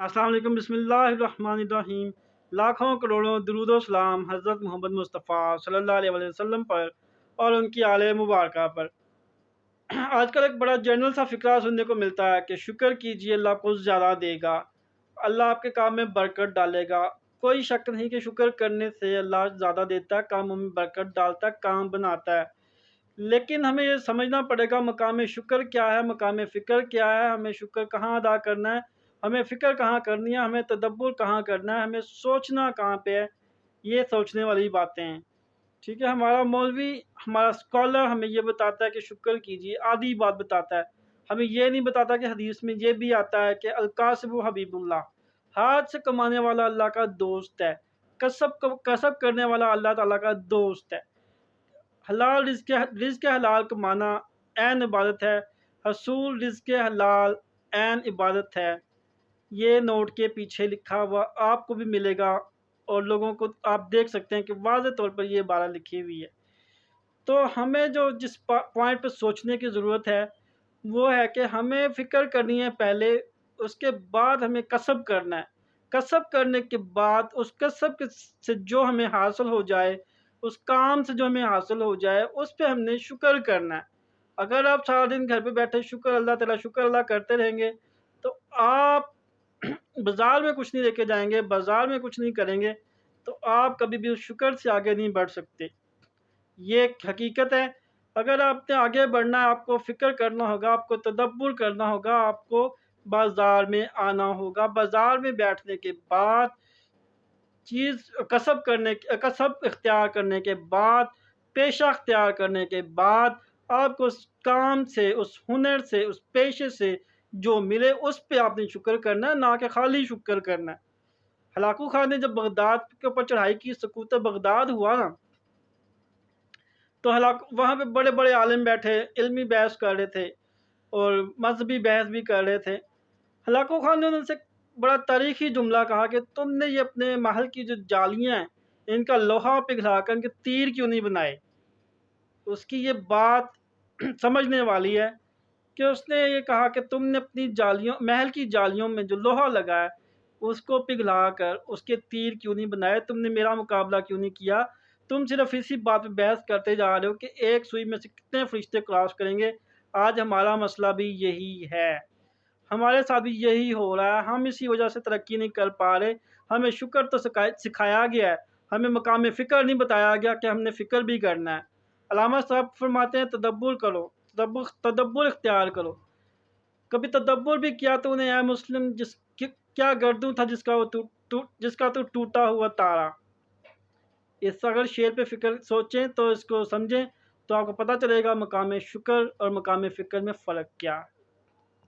अस्सलाम वालेकुम, बिस्मिल्लाहिर्रहमानिर्रहीम। लाखों करोड़ों दुरूद व सलाम हज़रत मोहम्मद मुस्तफ़ा सल्लल्लाहु अलैहि वसल्लम पर और उनकी आले मुबारका पर। आजकल एक बड़ा जनरल सा फ़िक्रा सुनने को मिलता है कि शुक्र कीजिए, अल्लाह कुछ ज़्यादा देगा, अल्लाह आपके काम में बरकत डालेगा। कोई शक नहीं कि शुक्र करने से अल्लाह ज़्यादा देता है, कामों में बरकत डालता है, काम बनाता है। लेकिन हमें ये समझना पड़ेगा मकाम शुक्र क्या है, मकाम फ़िक्र क्या है, हमें शुक्र कहाँ अदा करना है, हमें फ़िक्र कहाँ करनी है, हमें तदब्बुर कहाँ करना है, हमें सोचना कहाँ पे है। ये सोचने वाली बातें हैं। ठीक है, हमारा मौलवी, हमारा स्कॉलर हमें ये बताता है कि शुक्र कीजिए, आधी बात बताता है। हमें ये नहीं बताता कि हदीस में ये भी आता है कि अलकासिबु हबीबुल्लाह, हाथ से कमाने वाला अल्लाह का दोस्त है, कसब करने वाला अल्लाह ताला का दोस्त है। हलाल रिज़्क़ हलाल कमाना ऐन इबादत है, हसूल रिज़्क़ हलाल ऐन इबादत है। ये नोट के पीछे लिखा हुआ आपको भी मिलेगा और लोगों को आप देख सकते हैं कि वाज़ेह तौर पर ये इबारत लिखी हुई है। तो हमें जो जिस पॉइंट पर सोचने की ज़रूरत है वो है कि हमें फ़िक्र करनी है पहले, उसके बाद हमें कसब करना है। कसब करने के बाद उस कसब के से जो हमें हासिल हो जाए, उस काम से जो हमें हासिल हो जाए, उस पे हमने शुक्र करना है। अगर आप सारा दिन घर पे बैठे शुक्र अल्लाह तेरा शुक्र अल्लाह करते रहेंगे, तो आप बाज़ार में कुछ नहीं लेके जाएँगे, बाज़ार में कुछ नहीं करेंगे, तो आप कभी भी उस शुक्र से आगे नहीं बढ़ सकते। ये एक हकीकत है। अगर आपने आगे बढ़ना है, आपको फ़िक्र करना होगा, आपको तदब्बुर करना होगा, आपको बाज़ार में आना होगा। बाज़ार में बैठने के बाद कसब इख्तियार करने के बाद, पेशा इख्तियार करने के बाद, आपको उस काम से, उस हुनर से, उस पेशे से जो मिले उस पे आपने शुक्र करना है, ना कि खाली शुक्र करना है। हलाकू खान ने जब बगदाद के ऊपर चढ़ाई की, सकूत बगदाद हुआ ना, तो हलाक वहाँ पे बड़े-बड़े आलिम बैठे, इल्मी बहस कर रहे थे और मज़हबी बहस भी कर रहे थे। हलाकू खान ने उनसे बड़ा तारीख़ी जुमला कहा कि तुमने ये अपने महल की जो जालियाँ हैं, इनका लोहा पिघला कर इनके तीर क्यों नहीं बनाए? उसकी ये बात समझने वाली है कि उसने ये कहा कि तुमने अपनी जालियों महल की जालियों में जो लोहा लगा है, उसको पिघला कर उसके तीर क्यों नहीं बनाए? तुमने मेरा मुकाबला क्यों नहीं किया? तुम सिर्फ़ इसी बात पे बहस करते जा रहे हो कि एक सुई में से कितने फ़रिश्ते क्रॉस करेंगे। आज हमारा मसला भी यही है। हमारे साथ भी यही हो रहा है, हम इसी वजह से तरक्की नहीं कर पा रहे। हमें शुक्र तो सिखाया गया है, हमें मकाम फ़िक्र नहीं बताया गया कि हमने फ़िक्र भी करना है। अल्लामा साहब फरमाते हैं तदब्बुर करो, तदब्बुर इख्तियार करो। कभी तदब्बुर भी किया तो उन्हें, ऐ मुस्लिम, क्या गर्दन था जिसका तू टूटा हुआ तारा। इस अगर शेर पे फ़िक्र सोचें तो इसको समझें, तो आपको पता चलेगा मकाम शुक्र और मकाम फ़िक्र में फ़र्क क्या है।